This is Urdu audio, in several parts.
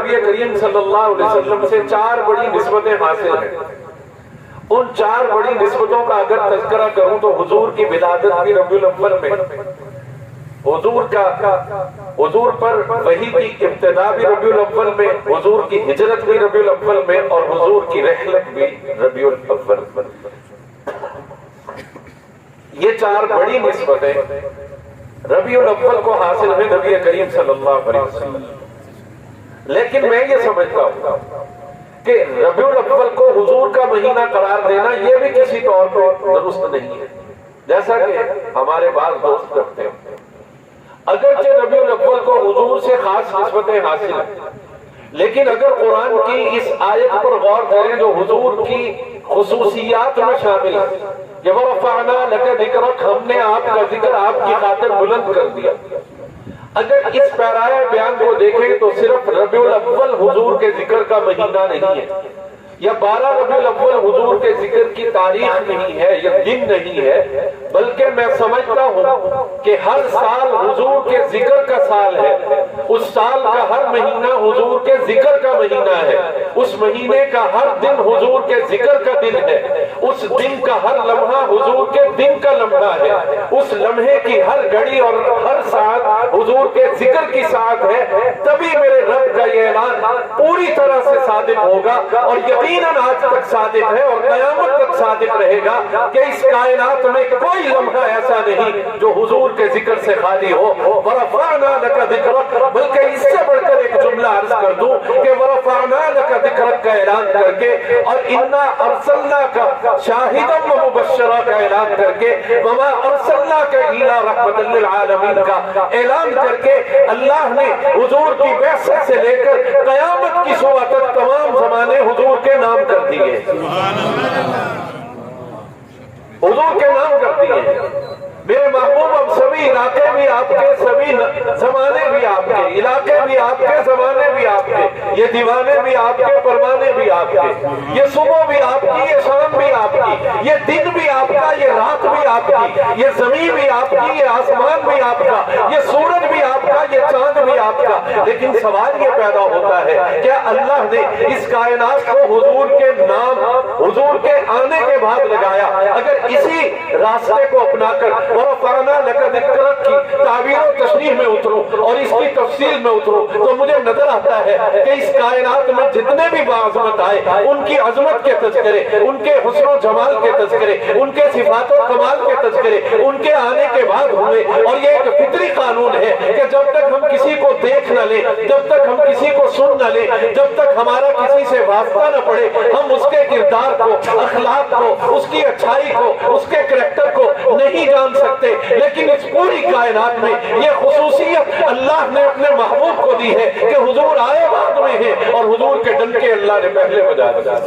نبی کریم صلی اللہ علیہ وسلم سے 4 بڑی نسبتیں حاصل ہیں. ان 4 بڑی نسبتوں کا اگر تذکرہ کروں تو حضور کی ولادت بھی ربیع الاول میں، حضور پر وحی کی ابتدا بھی ربیع الاول میں، حضور کی ہجرت بھی ربیع الاول میں، اور حضور کی رحلت بھی ربیع الاول میں. یہ 4 بڑی نسبتیں ربیع الاول کو حاصل ہیں نبی کریم صلی اللہ علیہ وسلم. لیکن میں یہ سمجھتا ہوں کہ ربیع الاول کو حضور کا مہینہ قرار دینا یہ بھی کسی طور پہ درست نہیں ہے، جیسا کہ ہمارے بعض دوست کرتے ہیں. اگرچہ ربیع الاول کو حضور سے خاص نسبتیں حاصل ہیں، لیکن اگر قرآن کی اس آیت پر غور کریں جو حضور کی خصوصیات میں شامل ہے کہ وَرَفَعْنَا لَكَ ذِكْرَكَ، ہم نے آپ کا ذکر آپ کی خاطر بلند کر دیا. اگر اس پیرائے بیان کو دیکھیں تو صرف ربیع الاول حضور کے ذکر کا مہینہ نہیں ہے، یا 12 ربیع الاول حضور کے ذکر کی تاریخ نہیں ہے یا دن نہیں ہے، بلکہ میں سمجھتا ہوں کہ ہر سال حضور کے ذکر کا سال ہے. اس سال کا ہر مہینہ حضور کے ذکر کا مہینہ ہے. اس مہینے کا ہر دن حضور کے ذکر کا دن ہے. اس دن کا ہر لمحہ حضور کے دن کا لمحہ ہے. اس لمحے کی ہر گھڑی اور ہر ساعت حضور کے ذکر کی ساعت ہے. تبھی میرے رب کا یہ اعلان پوری طرح سے صادق ہوگا، اور یقیناً آج تک صادق ہے اور قیامت تک صادق رہے گا کہ اس کائنات میں کوئی لمحہ ایسا نہیں جو حضور کے ذکر سے خالی ہو. وَرَفَعْنَا لَكَ ذِكْرَكَ، بلکہ اس سے بڑھ کر ایک جملہ عرض کر دوں کہ وَرَفَعْنَا لَكَ ذِكْرَكَ کا اعلان کر کے، اور اِنَّا أَرْسَلْنَاكَ شَاهِدًا وَمُبَشِّرًا کا اعلان کر کے، وَمَا أَرْسَلْنَاكَ إِلَّا رَحْمَةً لِلْعَالَمِينَ کا اعلان کر کے اللہ نے حضور کی بعثت سے لے کر قیامت کی صبح تک تمام زمانے حضور کے نام کر دیے، حضور کے نام کر دیے. میرے محبوب اب سبھی علاقے بھی آپ کے، سبھی زمانے بھی آپ کے، علاقے بھی آپ کے، زمانے بھی آپ کے، یہ دیوانے بھی آپ کے، پروانے بھی آپ کے، یہ صبح بھی آپ کی، یہ شام بھی آپ کی، یہ دن بھی آپ کا، یہ رات بھی آپ کی، یہ زمین بھی آپ کی، یہ آسمان بھی آپ کا، یہ سورج بھی آپ کا، یہ چاند بھی آپ کا. لیکن سوال یہ پیدا ہوتا ہے کیا اللہ نے اس کائنات کو حضور کے نام، حضور کے آنے کے بعد لگایا؟ اگر اسی راستے کو اپنا کر وَرَفَعْنَا لَكَ ذِكْرَكَ کی تعبیر و تشریح میں اتروں اور اس کی تفصیل میں اتروں تو مجھے نظر آتا ہے کہ اس کائنات میں جتنے بھی باعظمت آئے ان کی عظمت کے تذکرے، ان کے حسن و جمال کے تذکرے، ان کے صفات و کمال کے تذکرے ان کے آنے کے بعد ہوئے. اور یہ ایک فطری قانون ہے کہ جب تک ہم کسی کو دیکھ نہ لیں، جب تک ہم کسی کو سن نہ لیں، جب تک ہمارا کسی سے واسطہ نہ پڑے، ہم اس کے کردار کو، اخلاق کو، اس کی اچھائی کو، اس کے کریکٹر کو نہیں جان سکتے. لیکن اس پوری کائنات میں یہ خصوصیت اللہ نے اپنے محبوب کو دی ہے کہ حضور آئے بعد میں ہیں اور حضور کے ڈنکے اللہ نے پہلے بجا دیا.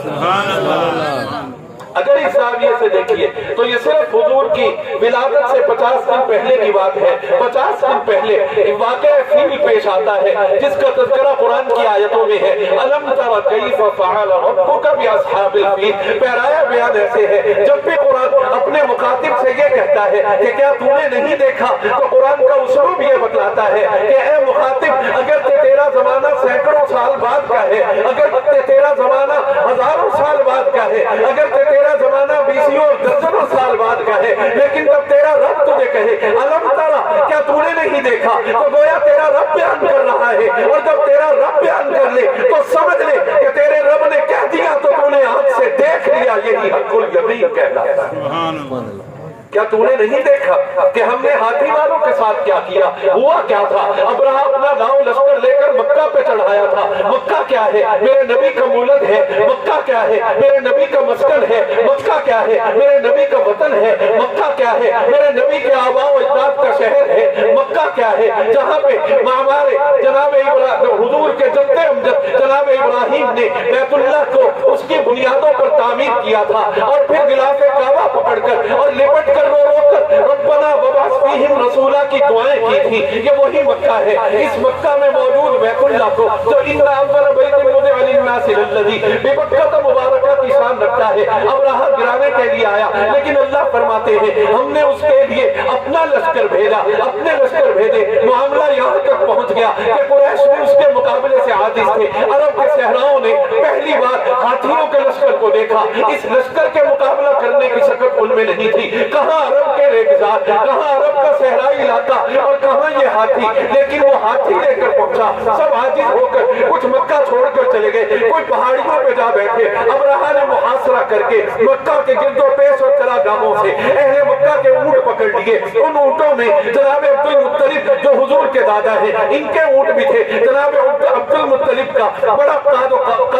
اگر اس زاویے سے دیکھیے تو یہ صرف حضور کی ولادت سے 50 دن پہلے کی بات ہے. 50 دن پہلے ایک واقعہ فیل پیش آتا ہے جس کا تذکرہ قرآن کی آیتوں میں ہے. الم تر کیف فعل ربک باصحاب الفیل. پیرایا بیان ایسے ہے جب بھی قرآن اپنے مخاطب سے یہ کہتا ہے کہ کیا تو نے نہیں دیکھا، تو قرآن کا اسلوب یہ بتلاتا ہے کہ اے مخاطب اگر تیرا زمانہ سینکڑوں سال بعد کا ہے، اگر تیرا زمانہ ہزاروں سال بعد کا ہے، اگر تیرا زمانہ بیسیوں اور درجنوں سال بعد کا ہے، لیکن جب تیرا رب تجھے کہے الم ترا کیا تو نے نہیں دیکھا، تو گویا تیرا رب بیان کر رہا ہے. اور جب تیرا رب بیان کر لے تو سمجھ لے کہ تیرے رب نے کہہ دیا تو تو نے آنکھ سے دیکھ لیا. یہی حق الیقین کہلاتا ہے. کیا تو نے نہیں دیکھا کہ ہم نے ہاتھی والوں کے ساتھ کیا کیا؟ ہوا کیا تھا؟ ابرہا اپنا لاؤ لشکر لے کر مکہ پہ چڑھایا تھا. مکہ کیا ہے؟ میرے نبی کا مولد ہے. مکہ کیا ہے؟ میرے نبی کا مسکن ہے. مکہ کیا ہے؟ میرے نبی کا وطن ہے. مکہ کیا ہے؟ میرے نبی کے آباء و اجداد کا شہر ہے. مکہ کیا ہے؟ جہاں پہ ہمارے جناب حضور کے جد امجد جناب ابراہیم نے بیت اللہ کو اس کی بنیادوں پر تعمیر کیا تھا، اور پھر غلاف کعبہ پکڑ کر اور لپٹ کر رو رو کر ربنا وبعث فیہم رسولا کی دعائیں کی تھی. یہ وہی مکہ ہے. اس مکہ میں موجود بیت اللہ کو جو ان اول بیت وضع للناس للذی ببکۃ مبارکہ کی قرآن رکھتا ہے، ابراہا گرانے کے لیے آیا، لیکن اللہ فرماتے ہیں ہم نے اس کے لیے اپنا لشکر بھیجا، اپنے لشکر بھیجے۔ معاملہ یہاں تک پہنچ گیا کہ قریش بھی اس کے مقابلے سے عاجز تھے۔ عرب کے صحراؤں نے پہلی بار ہاتھیوں کے لشکر کو دیکھا، اس لشکر کے مقابلہ کرنے کی شکل ان میں نہیں تھی۔ کہاں عرب کے ریگزار، کہاں عرب کا صحرائی علاقہ اور کہاں یہ ہاتھی، لیکن وہ ہاتھی لے کر پہنچا، سب عاجز ہو کر کچھ مکہ چھوڑ کر چلے گئے، کوئی پہاڑیوں پہ جا بیٹھے۔ ابراہا نے محاصرہ کر کے مکہ کے گرد و پیش اور چراگاہوں سے اہل مکہ کے اونٹ پکڑ لیے۔ ان اونٹوں میں جناب عبد المطلب جو حضور کے دادا ہیں، ان کے اونٹ بھی تھے۔ جناب عبد المطلب کا بڑا قد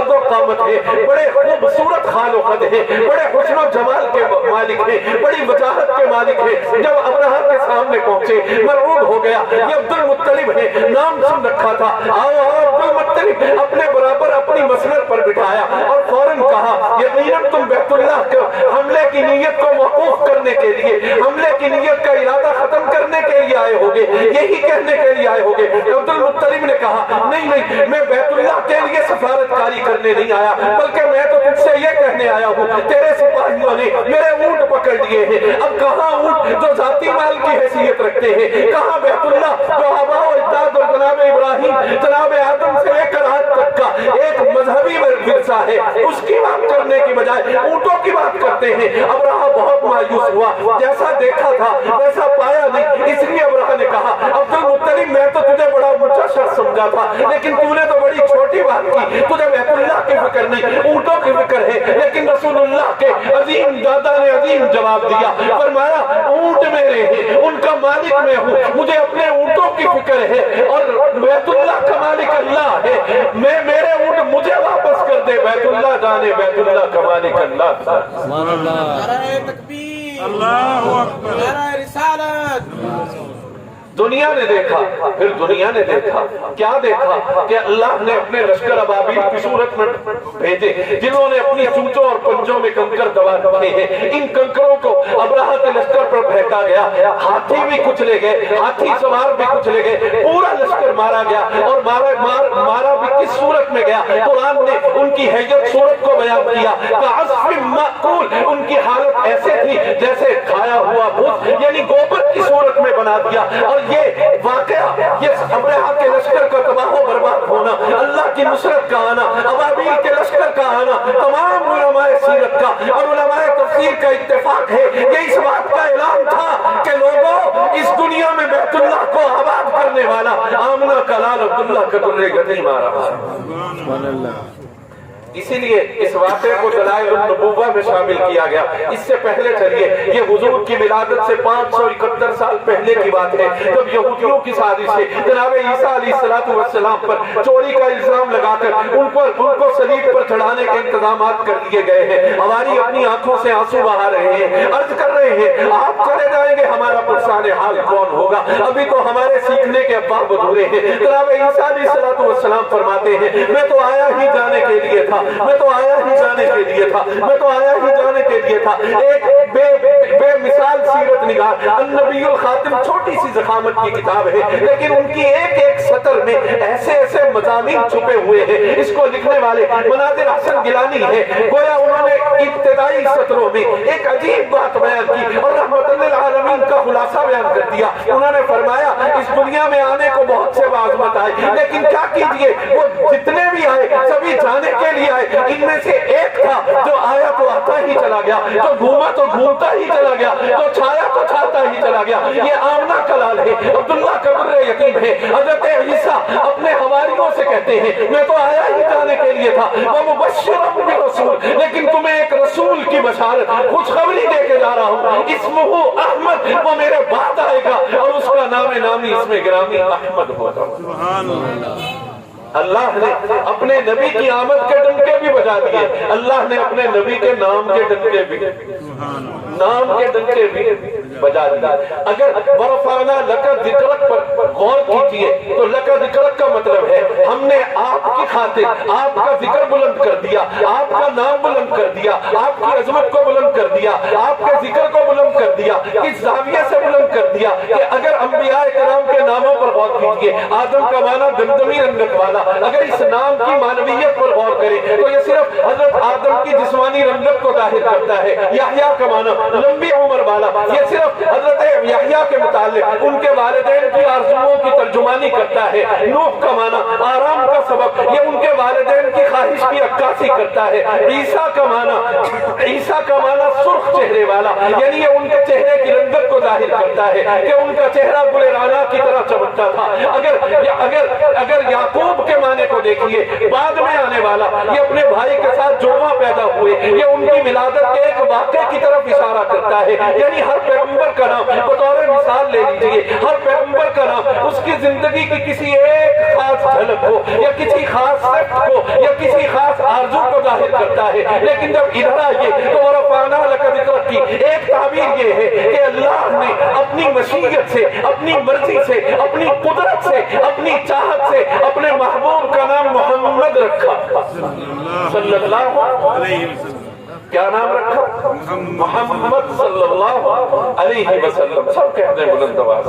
و قامت ہے، بڑے خوبصورت خال و قد ہے، بڑے حسن و جمال کے مالک ہیں، بڑی وجاہت کے مالک ہیں۔ جب ابراہا کے سامنے پہنچے مرعوب ہو گیا، یہ عبد المطلب ہے، نام سن رکھا تھا، آؤ آؤ عبد المطلب، اپنے برابر اپنی مسند پر بٹھایا اور فوراً کہا یقیناً تم بیت اللہ کے حملے کی نیت کو موقوف کرنے کے لیے، حملے کی نیت کا ارادہ ختم کرنے کے لیے آئے ہوگے، یہی کہنے کے لیے آئے ہوگے۔ عبد المطلب نے کہا نہیں نہیں، میں بیت اللہ کے لیے سفارت کاری کرنے نہیں آیا، بلکہ میں تو تجھ سے یہ کہنے آیا ہوں تیرے سپاہیوں نے میرے اونٹ پکڑ لیے ہیں۔ اب کہاں اونٹ جو ذاتی مال کی حیثیت رکھتے ہیں، کہاں بیت اللہ جو آباء و اجداد اور جناب ابراہیم جناب آدم سے لے کر آج تک کا ایک مذہبی ورثہ ہے، اس کی بات کرنے کی بجائے اونٹوں کی بات کرتے ہیں۔ ابراہا بہت مایوس ہوا، جیسا دیکھا تھا ویسا پایا نہیں، اس لیے ابراہا نے کہا عبد المطلب میں تو تجھے بڑا اونچا شخص سمجھا تھا، لیکن تو نے تو بڑی چھوٹی بات کی، تجھے بیت اللہ کی فکر نہیں، اونٹوں کی فکر ہے۔ لیکن رسول اللہ کے عظیم دادا نے عظیم جواب دیا، فرمایا اونٹ میرے ہیں، ان کا مالک میں ہوں، مجھے اپنے اونٹوں کی فکر ہے، اور بیت اللہ کا مالک اللہ ہے، میرے اونٹ مجھے واپس کر دے، بیت اللہ جانے بیت اللہ کا مالک اللہ تھا۔ نعرہ تکبیر، اللہ اکبر، نعرہ رسالت۔ دنیا نے دیکھا، پھر دنیا نے دیکھا، کیا دیکھا کہ اللہ نے اپنے لشکر ابابیل کی صورت میں بھیجے، جنہوں نے اپنی چونچوں اور پنجوں میں کنکر دبا رکھے ہیں۔ ان کنکروں کو ابراہا کے لشکر پر پھینکا گیا، ہاتھی بھی کچلے گئے، ہاتھی سوار بھی کچلے گئے، پورا لشکر مارا گیا، اور مارا بھی کس صورت میں گیا؟ قرآن نے ان کی حیت صورت کو بیان کیا، کعصف مأکول، ان کی حالت ایسے تھی جیسے کھایا ہوا بھوت، یعنی گوبر کی صورت میں بنا دیا۔ اور یہ واقعہ، یہ ابراہا کے لشکر کا تباہ و برباد ہونا، اللہ کی نصرت کا آنا، ابابیل کے لشکر کا آنا، تمام علماء سیرت کا اور علماء تفسیر کا اتفاق ہے، یہ اس بات کا اعلان تھا کہ لوگوں اس دنیا میں بیت اللہ کو آباد کرنے والا آمنہ کا لال عبداللہ کا درے گدی مارا۔ سبحان اللہ۔ اسی لیے اس واقعے کو دلائل النبوہ میں شامل کیا گیا۔ اس سے پہلے چلیے، یہ حضور کی ولادت سے 571 سال پہلے کی بات ہے، جب یہودیوں کی سازش سے جناب عیسیٰ علیہ السلام پر چوری کا الزام لگا کر ان کو صلیب پر چڑھانے کے انتظامات کر دیے گئے ہیں۔ ہماری اپنی آنکھوں سے آنسو بہا رہے ہیں، عرض کر رہے ہیں آپ چلے جائیں گے ہمارا پرسان حال کون ہوگا؟ ابھی تو ہمارے سیکھنے کے ابواب ادھورے ہیں۔ جناب عیسیٰ علیہ السلام فرماتے ہیں میں تو آیا ہی جانے کے لیے تھا، میں تو آیا ہی جانے کے لیے تھا، میں تو آیا ہی جانے کے لیے تھا۔ ایک بے مثال سیرت نگار النبی الخاتم چھوٹی سی ضخامت کی کتاب ہے، لیکن ان کی ایک ایک سطر میں ایسے ایسے مضامین چھپے ہوئے ہیں۔ اس کو لکھنے والے مناظر حسن گیلانی ہیں، گویا انہوں نے ابتدائی سطروں میں ایک عجیب بات بیان کی اور رحمت للعالمین کا خلاصہ بیان کر دیا۔ انہوں نے فرمایا اس دنیا میں آنے کو بہت سے باعظمت آئے، لیکن کیا کیجئے وہ جتنے بھی آئے سبھی جانے کے لیے آئے، ان میں سے ایک تھا جو آیا تو آتا ہی چلا گیا، جو گھوما تو گھومتا ہی چلا گیا، جو چھایا تو چھاتا ہی چلا گیا۔ یہ آمنہ کا لال ہے، عبداللہ کا در یتیم ہے۔ حضرت عیسیٰ اپنے حواریوں سے کہتے ہیں میں تو آیا ہی جانے کے لیے تھا، وہ مبشر برسول، لیکن تمہیں ایک رسول کی بشارت خوشخبری دے کے جا رہا ہوں، اسمہ احمد، وہ میرے بعد آئے گا اور اس کا نام نامی اس میں گرامی احمد ہوگا۔ سبحان اللہ۔ اللہ نے اپنے نبی کی آمد کے ڈنکے بھی بجا دیے، اللہ نے اپنے نبی کے نام کے ڈنکے بھی بجا دیے۔ اگر ورفعنا لک ذکرک پر غور کیجئے تو لک ذکرک کا مطلب ہے ہم نے آپ کی خاطر آپ کا ذکر بلند کر دیا، آپ کا نام بلند کر دیا، آپ کی عظمت کو بلند کر دیا، آپ کے ذکر کو بلند کر دیا۔ اس زاویے سے بلند کر دیا کہ اگر انبیاء کرام کے ناموں پر غور کیجئے، آدم کا معنی دمدمی رنگت والا، اگر اس نام کی معنویت پر غور کریں تو یہ صرف حضرت آدم کی جسمانی رنگت ظاہر کرتا ہے۔ یحییٰ کا معنی لمبی عمر والا، یہ صرف حضرت یحییٰ کے متعلق ان کے والدین کی آرزوؤں کی ترجمانی کرتا ہے۔ نوح کا معنی آرام کا سبب، یہ ان کے والدین کی خواہش کی عکاسی کرتا ہے۔ عیسیٰ کا معنی سرخ چہرے والا، یعنی یہ ان کے چہرے کی رنگت کو ظاہر کرتا ہے کہ ان کا چہرہ گل رانا کی طرح چمکتا تھا۔ اگر یعقوب کے معنی کو دیکھیے، بعد میں آنے والا، یہ اپنے بھائی کے ساتھ جڑواں پیدا ہوئے، یہ ان کی ولادت کے ایک واقعے کی طرف اشارہ کرتا ہے۔ یعنی ہر پیغمبر کا نام بطور مثال لے لیجئے، ہر پیغمبر کا نام اس کی زندگی کی کسی ایک خاص جھلک کو یا کسی خاص صفت کو یا کسی خاص آرزو کو ظاہر کرتا ہے۔ لیکن جب ادھر آئیے تو وَرَفَعْنَا لَكَ ذِكْرَكَ کی ایک تعبیر یہ ہے کہ اللہ نے اپنی مشیت سے، اپنی مرضی سے، اپنی قدرت سے، اپنی چاہت سے اپنے محبوب کا نام محمد رکھا صلی اللہ علیہ وسلم۔ کیا نام رکھا؟ محمد صلی اللہ علیہ وسلم۔ سب کہتے ہیں بلند آواز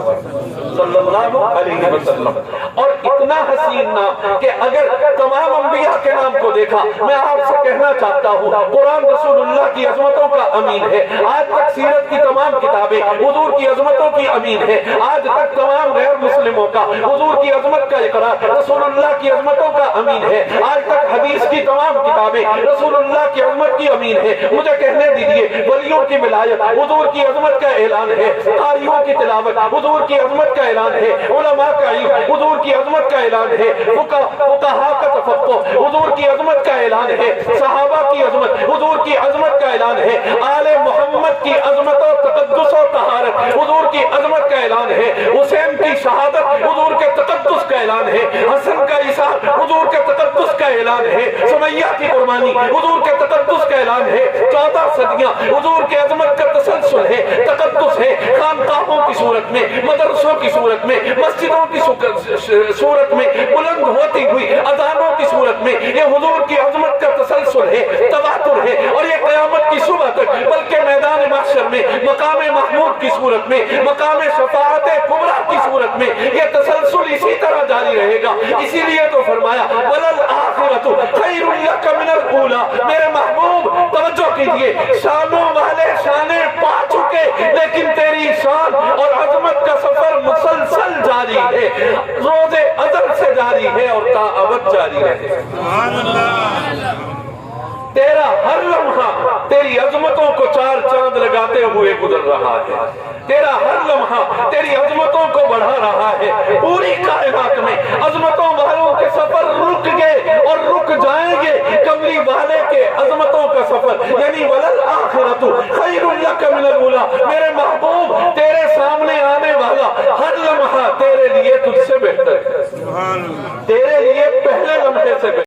صلی اللہ علیہ وسلم۔ اور اتنا حسین نام کہ اگر تمام انبیاء کے نام کو دیکھا، میں آپ سے کہنا چاہتا ہوں قرآن رسول اللہ کی عظمتوں کا امین ہے۔ آج تک سیرت کی تمام کتابیں حضور کی عظمتوں کی امین ہے۔ آج تک تمام غیر مسلموں کا حضور کی عظمت کا اقرار رسول اللہ کی عظمتوں کا امین ہے۔ آج تک حدیث کی تمام کتابیں رسول اللہ کی عظمت کی امین ہے۔ مجھے کہنے دیجئے ولیوں کی ولایت حضور کی عظمت کا اعلان ہے، قاریوں کی تلاوت حضور کی عظمت کا اعلان ہے، علماء کا علم حضور کی عظمت کا اعلان ہے، فقہاء کا تفقہ حضور کی عظمت کا اعلان ہے، صحابہ کی عظمت حضور کی عظمت کا اعلان ہے، آل محمد کی عظمت و تقدس و طہارت حضور کی عظمت کا اعلان ہے، حسین کی شہادت حضور کے تقدس کا اعلان ہے، حسن کا عیسار حضور کے تقدس کا اعلان ہے، سمیہ کی قربانی حضور کے تقدس کا اعلان ہے۔ 14 صدیاں حضور کے عظمت کا تسلسل ہے، تقدس ہے، خانقاہوں کی صورت میں، مدرسوں کی صورت میں، مسجدوں کی صورت میں، بلند ہوتی ہوئی اذانوں کی صورت میں، یہ حضور کی عظمت کا تسلسل ہے، تواتر ہے، اور یہ قیامت کی صبح تک بلکہ میدان محشر میں مقام محمود کی صورت میں، مقام شفاعت کبریٰ کی صورت میں یہ تسلسل اسی طرح جاری رہے گا۔ اسی لیے تو فرمایا وَلَلْآخِرَةُ خَيْرٌ لَكَ مِنَ الْأُولَىٰ۔ میرے محبوب توجہ کیجئے، شانوں والے شانیں پا چکے، لیکن تیری شان اور عظمت کا سفر مسلسل جاری ہے، روز ازل سے جاری ہے اور تا ابد جاری رہے۔ سبحان اللہ۔ تیرا ہر لمحہ تیری عظمتوں کو چار چاند لگاتے ہوئے گزر رہا ہے، تیرا ہر لمحہ تیری عظمتوں کو بڑھا رہا ہے۔ پوری کائنات میں عظمتوں والوں کے سفر رک گئے اور رک جائیں گے، کملی والے کے عظمتوں کا سفر یعنی وَلَلْآخِرَةُ خَيْرٌ لَكَ مِنَ الْأُولَىٰ۔ میرے محبوب تیرے سامنے آنے والا ہر لمحہ تیرے لیے تجھ سے بہتر ہے، تیرے لیے پہلے لمحے سے بہتر۔